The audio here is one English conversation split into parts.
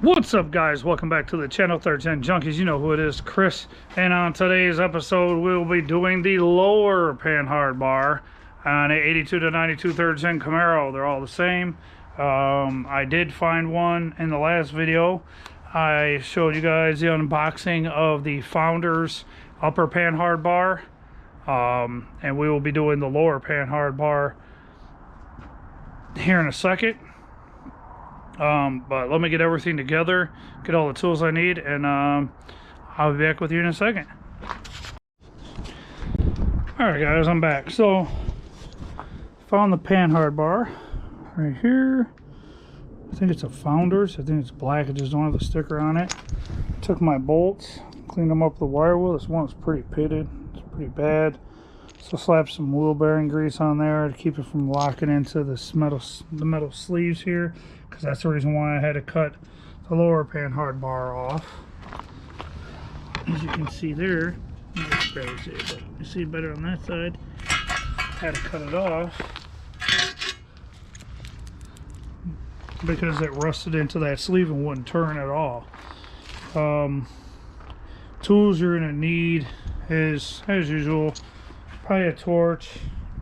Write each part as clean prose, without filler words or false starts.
What's up, guys? Welcome back to the channel, Third Gen Junkies. You know who it is, Chris. And on today's episode, we'll be doing the lower Panhard bar on a 82 to 92 Third Gen Camaro. They're all the same. I did find one in the last video. I showed you guys the unboxing of the Founders upper Panhard bar. And we will be doing the lower Panhard bar here in a second. But let me get everything together, get all the tools I need, and I'll be back with you in a second. Alright guys, I'm back. So, found the Panhard bar right here. I think it's a Founders. I think it's black, I just don't have the sticker on it. Took my bolts, cleaned them up with the wire wheel. This one's pretty pitted, it's pretty bad. So slapped some wheel bearing grease on there to keep it from locking into the metal sleeves here, because that's the reason why I had to cut the lower Panhard bar off. As you can see there, but you see better on that side. Had to cut it off because it rusted into that sleeve and wouldn't turn at all. Tools you're going to need is, as usual, probably a torch,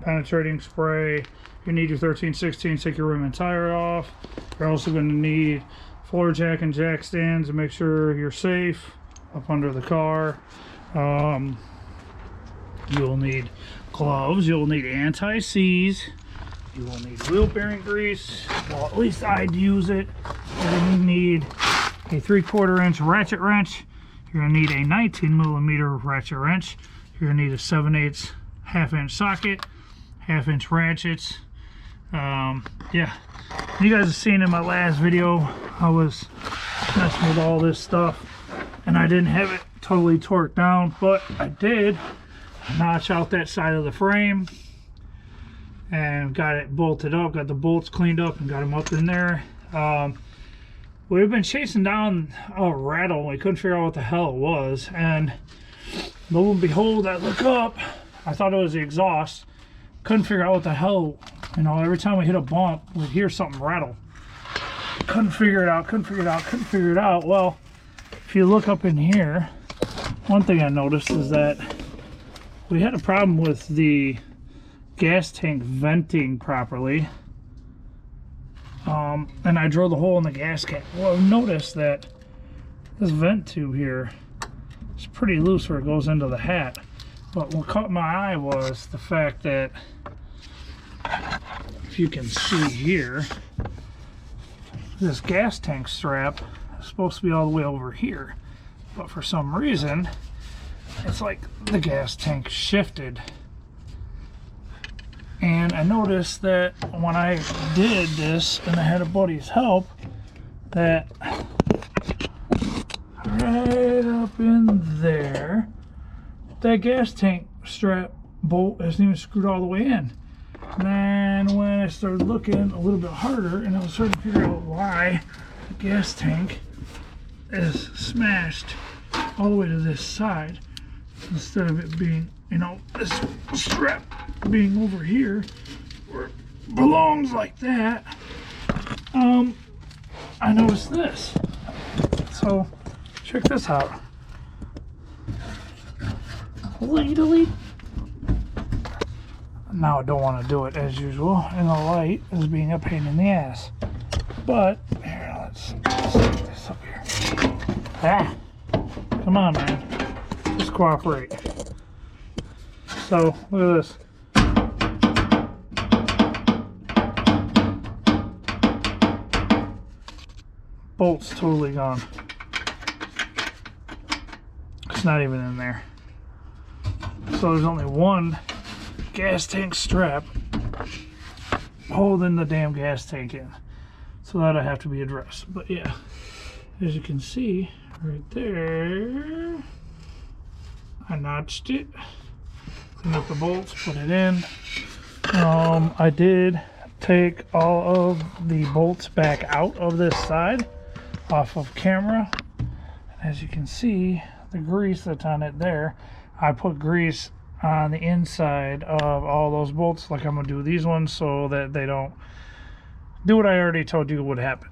penetrating spray. You need your 13/16, take your rim and tire off. You're also going to need floor jack and jack stands to make sure you're safe up under the car. You'll need gloves, you'll need anti-seize, you will need wheel bearing grease. Well, at least I'd use it. You're going to need a 3/4 inch ratchet wrench. You're going to need a 19mm ratchet wrench. You're going to need a 7/8 1/2 inch socket, 1/2 inch ratchets. Yeah, you guys have seen in my last video I was messing with all this stuff and I didn't have it totally torqued down, but I did notch out that side of the frame and got it bolted up, got the bolts cleaned up and got them up in there. We've been chasing down a rattle. We couldn't figure out what the hell it was, and lo and behold, I look up, I thought it was the exhaust. Couldn't figure out what the hell, you know, every time we hit a bump, we'd hear something rattle. Couldn't figure it out, couldn't figure it out. Well, if you look up in here, one thing I noticed is that we had a problem with the gas tank venting properly. And I drilled a hole in the gas cap. Well, I noticed that this vent tube here is pretty loose where it goes into the hat. But what caught my eye was the fact that, if you can see here, this gas tank strap is supposed to be all the way over here. But for some reason, it's like the gas tank shifted. And I noticed that when I did this, and I had a buddy's help, that right up in there, that gas tank strap bolt isn't even screwed all the way in. And then when I started looking a little bit harder, and I was starting to figure out why the gas tank is smashed all the way to this side, instead of it being, you know, this strap being over here where it belongs like that, I noticed this. So check this out. Delete. Now I don't want to do it as usual, and the light is being a pain in the ass. But here, let's stick this up here. Ah, come on, man, just cooperate. So look at this. Bolt's totally gone. It's not even in there. So there's only one gas tank strap holding the damn gas tank in. So that'll have to be addressed. But yeah, as you can see right there, I notched it, cleaned up the bolts, put it in. I did take all of the bolts back out of this side off of camera. As you can see, the grease that's on it there, I put grease on the inside of all those bolts like I'm gonna do these ones so that they don't do what I already told you would happen.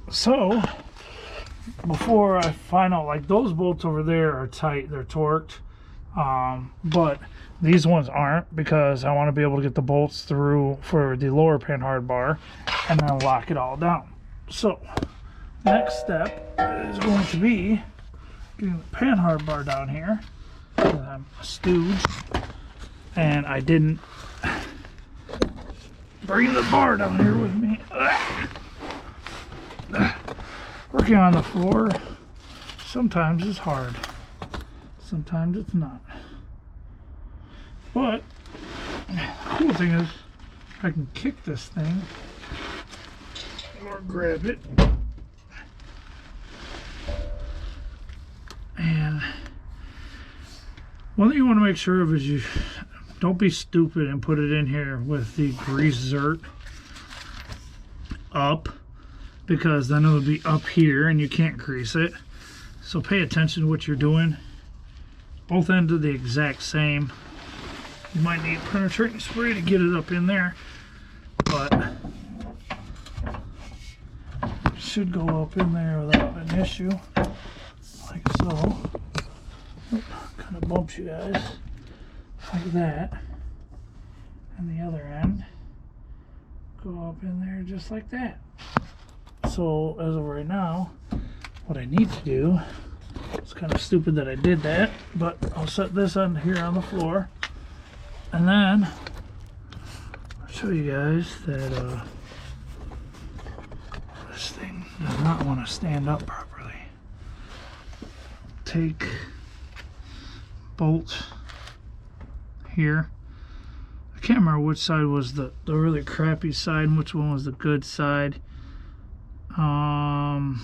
So before I find out, like those bolts over there are tight, they're torqued, but these ones aren't, because I want to be able to get the bolts through for the lower Panhard bar and then lock it all down. So next step is going to be getting the Panhard bar down here. I'm a stooge and I didn't bring the bar down here with me. Working on the floor sometimes is hard, sometimes it's not. But the cool thing is I can kick this thing or grab it, and one thing you want to make sure of is you don't be stupid and put it in here with the grease zert up, because then it'll be up here and you can't grease it. So pay attention to what you're doing. Both ends are the exact same. You might need penetrating spray to get it up in there, but it should go up in there without an issue, like so. Kind of bumps you guys, like that. And the other end, go up in there just like that. So as of right now, what I need to do, it's kind of stupid that I did that, but I'll set this on here on the floor, and then I'll show you guys that this thing does not want to stand up properly. Take bolt here. I can't remember which side was the really crappy side and which one was the good side. I'm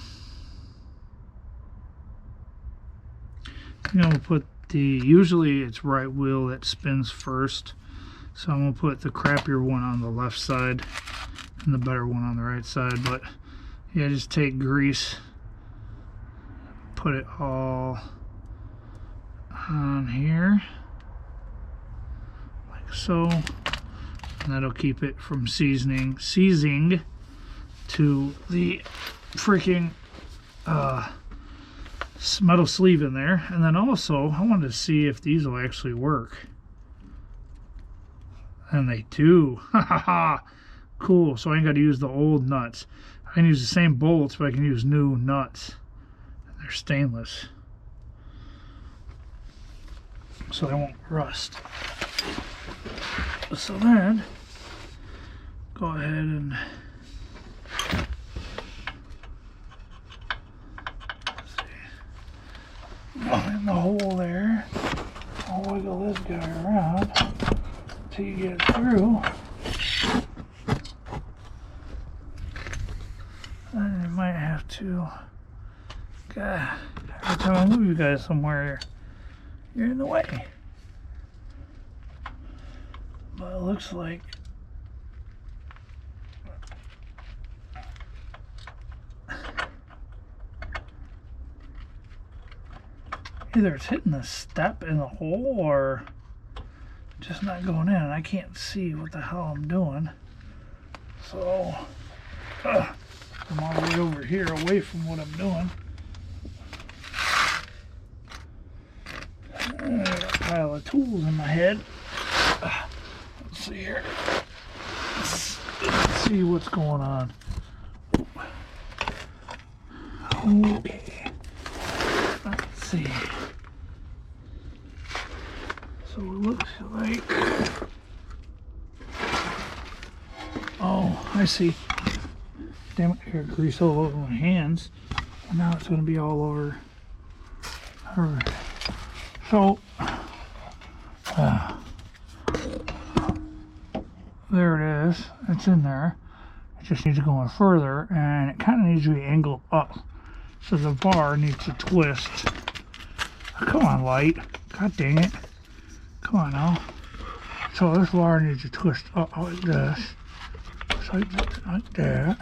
gonna put usually it's right wheel that spins first, so I'm gonna put the crappier one on the left side and the better one on the right side. But yeah, just take grease, put it all on here like so, and that'll keep it from seizing to the freaking metal sleeve in there. And then also I wanted to see if these will actually work, and they do. Cool. So I ain't got to use the old nuts. I can use the same bolts, but I can use new nuts. They're stainless, so they won't rust. So then go ahead and in the hole there. I'll wiggle this guy around until you get it through. And you might have to, God, every time I move you guys somewhere, you're in the way. But it looks like either it's hitting the step in the hole or just not going in. I can't see what the hell I'm doing. So I'm all the way over here away from what I'm doing. I got a pile of tools in my head. Let's see here. Let's see what's going on. Okay. Let's see. So it looks like, oh, I see. Damn it, I got grease all over my hands. And now it's going to be all over her. So, there it is. It's in there. It just needs to go in further, and it kind of needs to be angled up. So the bar needs to twist. Come on, light. God dang it. Come on now. So this wire needs to twist up like this. Like that.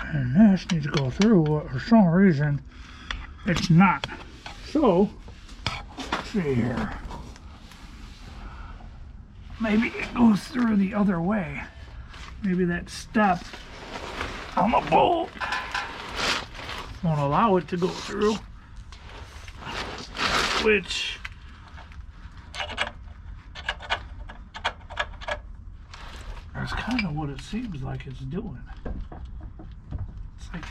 And this needs to go through, but for some reason it's not. So, let's see here. Maybe it goes through the other way. Maybe that step on the bolt won't allow it to go through. Which is kind of what it seems like it's doing. It's like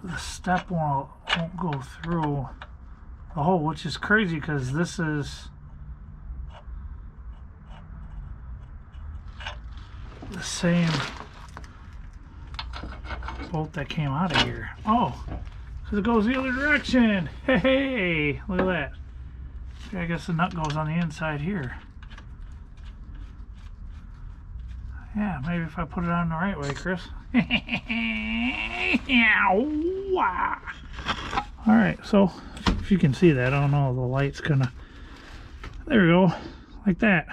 the step won't go through the hole, which is crazy because this is the same bolt that came out of here. Oh, because it goes the other direction. Hey, look at that. I guess the nut goes on the inside here. Yeah, maybe if I put it on the right way, Chris. Alright, so if you can see that, I don't know, the light's gonna... There we go, like that.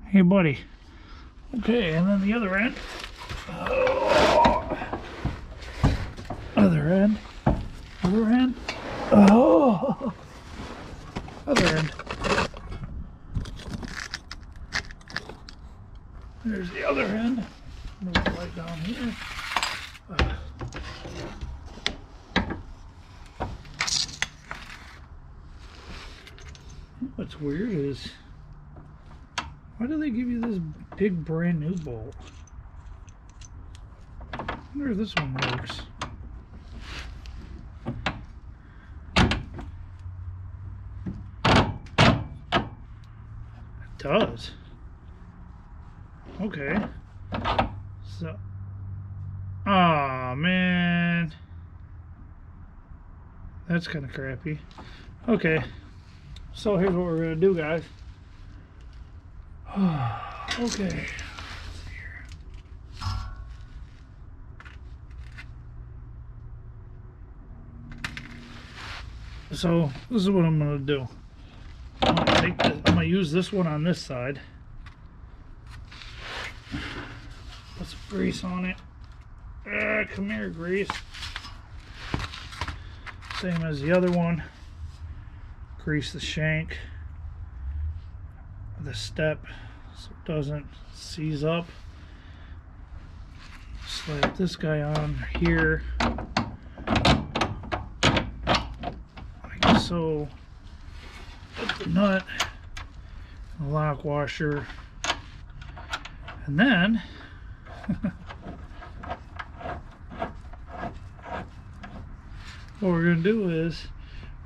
Hey, buddy. Okay, and then the other end. Other end. Other end. Oh! Other end. There's the other end. Move the light down here. What's weird is, why do they give you this big brand new bolt? I wonder if this one works. It does. Okay. So, oh man, that's kind of crappy. Okay, so here's what we're gonna do, guys. Okay, let's see here. So this is what I'm gonna do. I'm gonna use this one on this side. Put some grease on it. Come here, grease. Same as the other one. Grease the shank, the step, so it doesn't seize up. Slap this guy on here, like so. Put the nut, the lock washer, and then what we're going to do is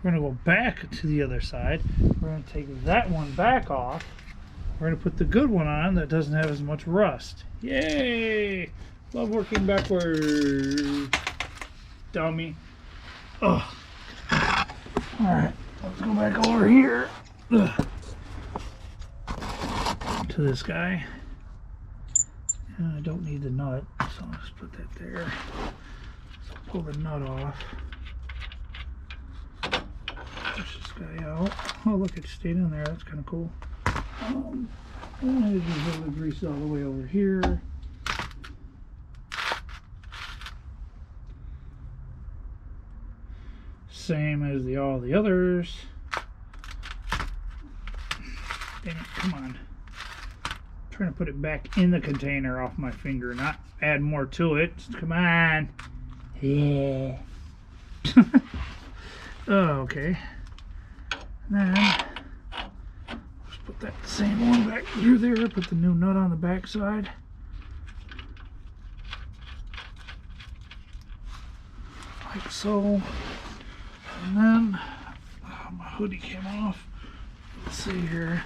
we're going to go back to the other side. We're going to take that one back off. We're going to put the good one on that doesn't have as much rust. Yay! Love working backwards, dummy. Oh. Alright, let's go back over here to this guy. I don't need the nut, so I'll just put that there. So pull the nut off. Push this guy out. Oh, look, it stayed in there. That's kind of cool. And I just have the grease all the way over here. Same as all the others. Dang it, come on. I'm trying to put it back in the container off my finger, not add more to it. Come on. Yeah. Oh, okay. And then just put that same one back through there, put the new nut on the back side. Like so. And then my hoodie came off. Let's see here.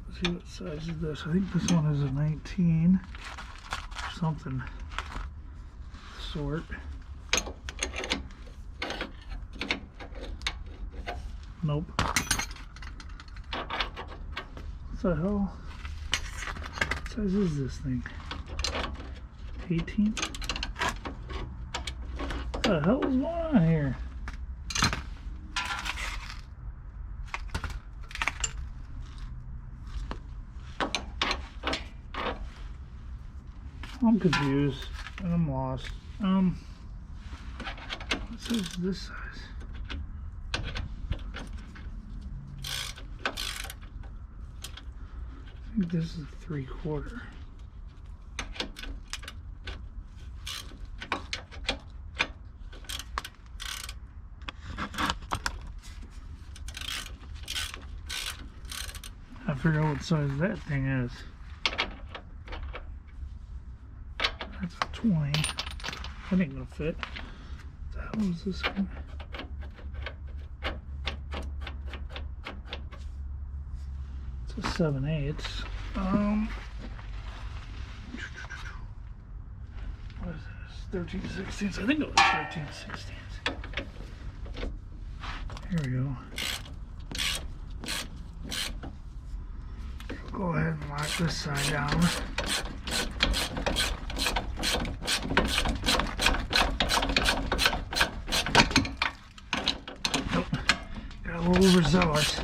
Let's see what size is this. I think this one is a 19 or something sort. Nope. What the hell? What size is this thing? 18? the hell is going on here? I'm confused and I'm lost. What size is this size? I think this is 3/4. I figure out what size that thing is. That's a 20. That ain't gonna fit. What the hell is this one? It's a 7/8. What is this? 13/16. I think it was 13/16. Here we go. Go ahead and lock this side down. Nope. Got a little overzealous.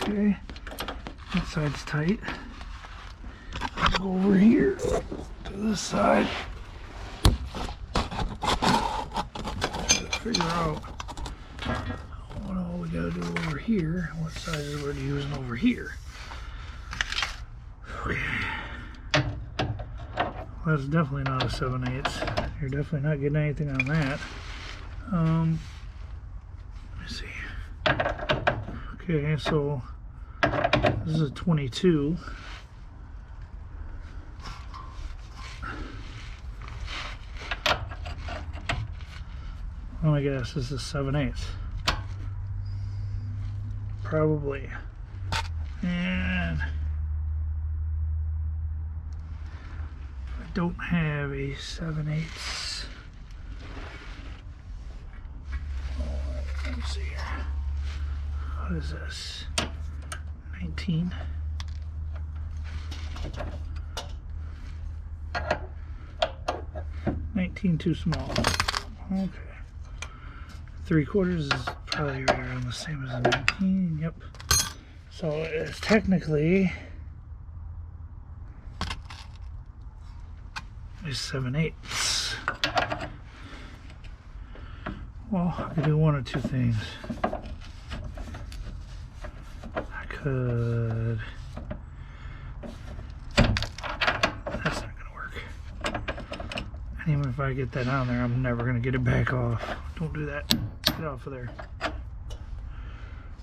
Okay, that side's tight. Let's go over here to this side. Figure out what all we gotta do over here. What size we're using over here. Okay. Well, that's definitely not a 7/8. You're definitely not getting anything on that. Let me see. Okay, so this is a 22. Oh, I guess this is 7/8. Probably. And I don't have a 7/8. Let me see here. What is this? 19. 19 too small. Okay. 3/4 is probably right around the same as a 19. Yep. So it's technically a 7/8. Well, I could do one of two things. I could. That's not gonna work. And even if I get that on there, I'm never gonna get it back off. Don't do that. Get off of there.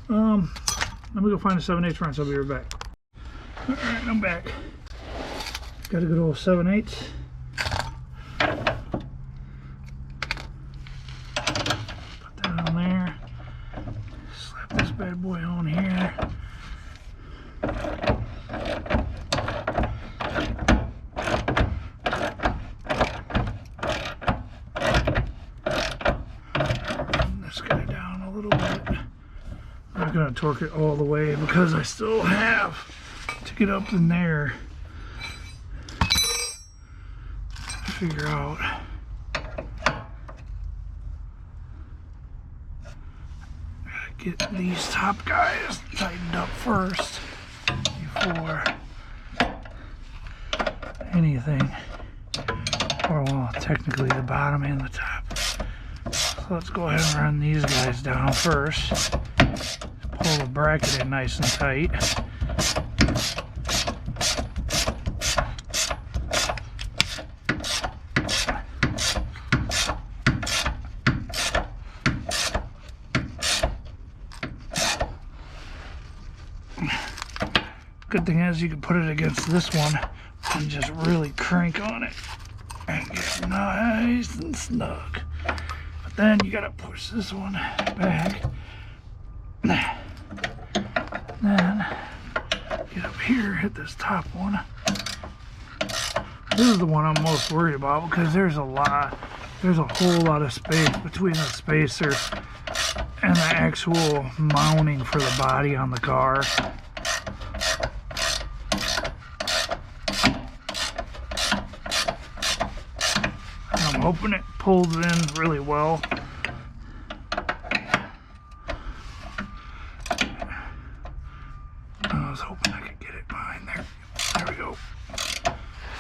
Let me go find a 7/8 wrench. I'll be right back. All right, I'm back. Got a good old 7/8. Put that on there. Slap this bad boy on here. I'm going to torque it all the way because I still have to get up in there to figure out gotta get these top guys tightened up first before anything, or well, technically the bottom and the top. So let's go ahead and run these guys down first. Pull the bracket in nice and tight. Good thing is you can put it against this one and just really crank on it and get nice and snug. But then you gotta push this one back. Then get up here, hit this top one. This is the one I'm most worried about because there's a lot there's a whole lot of space between the spacer and the actual mounting for the body on the car. I'm hoping it pulls in really well. I was hoping I could get it behind there. There we go.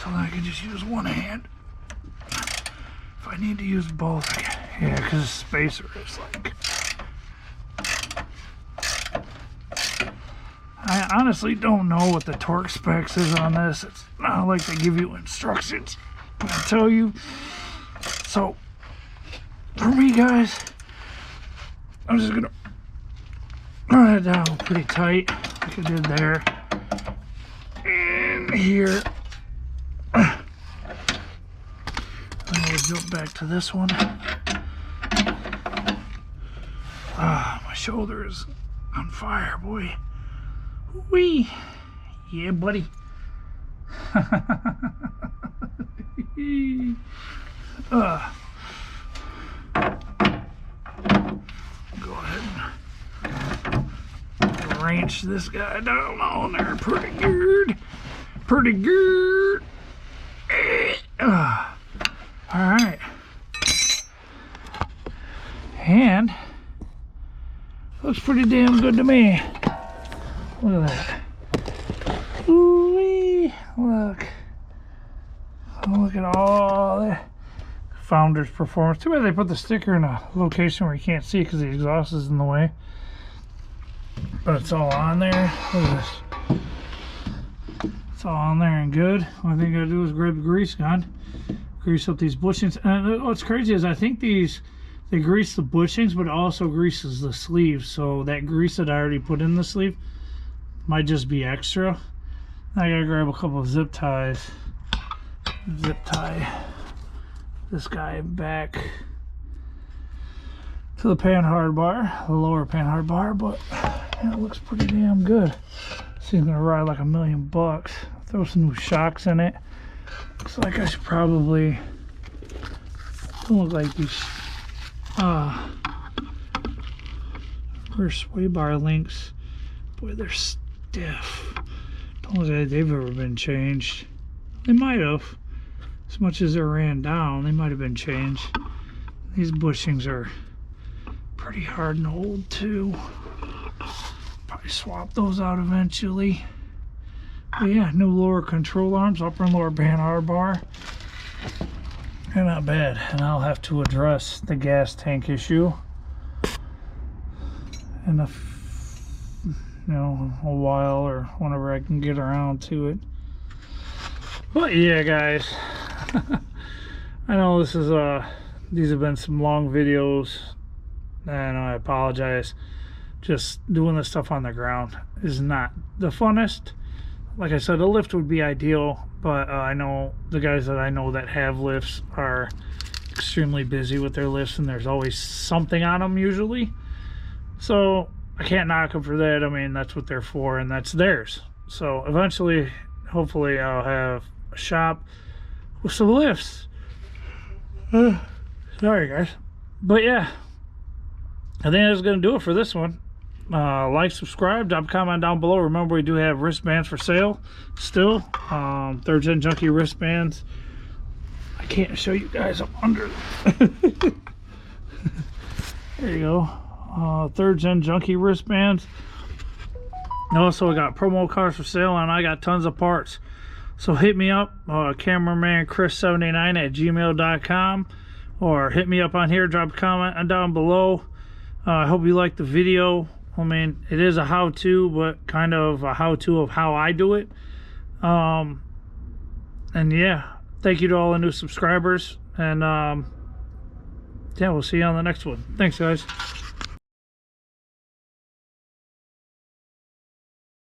So then I can just use one hand. If I need to use both, I can. Yeah, because the spacer is like... I honestly don't know what the torque specs is on this. It's not like they give you instructions. I tell you. So, for me, guys, I'm just gonna run it down pretty tight, like I did there, and here. I'm gonna jump back to this one. My shoulder is on fire, boy. Wee, yeah, buddy. Go ahead and wrench this guy down on there pretty good. Pretty good. Alright. And looks pretty damn good to me. Look at that. Ooh-wee. Look. Look at all that. Founder's Performance. Too bad they put the sticker in a location where you can't see because the exhaust is in the way. But it's all on there. Look at this. It's all on there and good. Only thing I gotta do is grab the grease gun, grease up these bushings. And what's crazy is I think they grease the bushings, but it also greases the sleeves. So that grease that I already put in the sleeve might just be extra. I gotta grab a couple of zip ties. Zip tie this guy back to the Panhard bar, the lower Panhard bar, but yeah, it looks pretty damn good. This thing's gonna ride like $1,000,000. Throw some new shocks in it. Looks like I should probably, don't look like these rear sway bar links. Boy, they're stiff. Don't look like they've ever been changed. They might have. As much as they ran down, they might have been changed. These bushings are pretty hard and old too. Probably swap those out eventually. But yeah, new lower control arms, upper and lower Panhard bar. They're not bad. And I'll have to address the gas tank issue in a while, or whenever I can get around to it. But yeah, guys, I know this is these have been some long videos, and I apologize. Just doing this stuff on the ground is not the funnest. Like I said, a lift would be ideal, but I know the guys that I know that have lifts are extremely busy with their lifts, and there's always something on them usually. So I can't knock them for that. I mean, that's what they're for, and that's theirs. So eventually, hopefully, I'll have a shop with some lifts. Sorry, guys. But yeah, I think that's going to do it for this one. Like, subscribe, drop a comment down below. Remember, we do have wristbands for sale still. 3rd Gen Junkie wristbands. I can't show you guys up under. There you go. 3rd Gen Junkie wristbands. And also, I got promo cards for sale, and I got tons of parts. So hit me up, cameraman Chris79@gmail.com, or hit me up on here, drop a comment down below. I hope you liked the video. I mean, it is a how-to, but kind of a how-to of how I do it. And yeah, thank you to all the new subscribers, and yeah, we'll see you on the next one. Thanks, guys.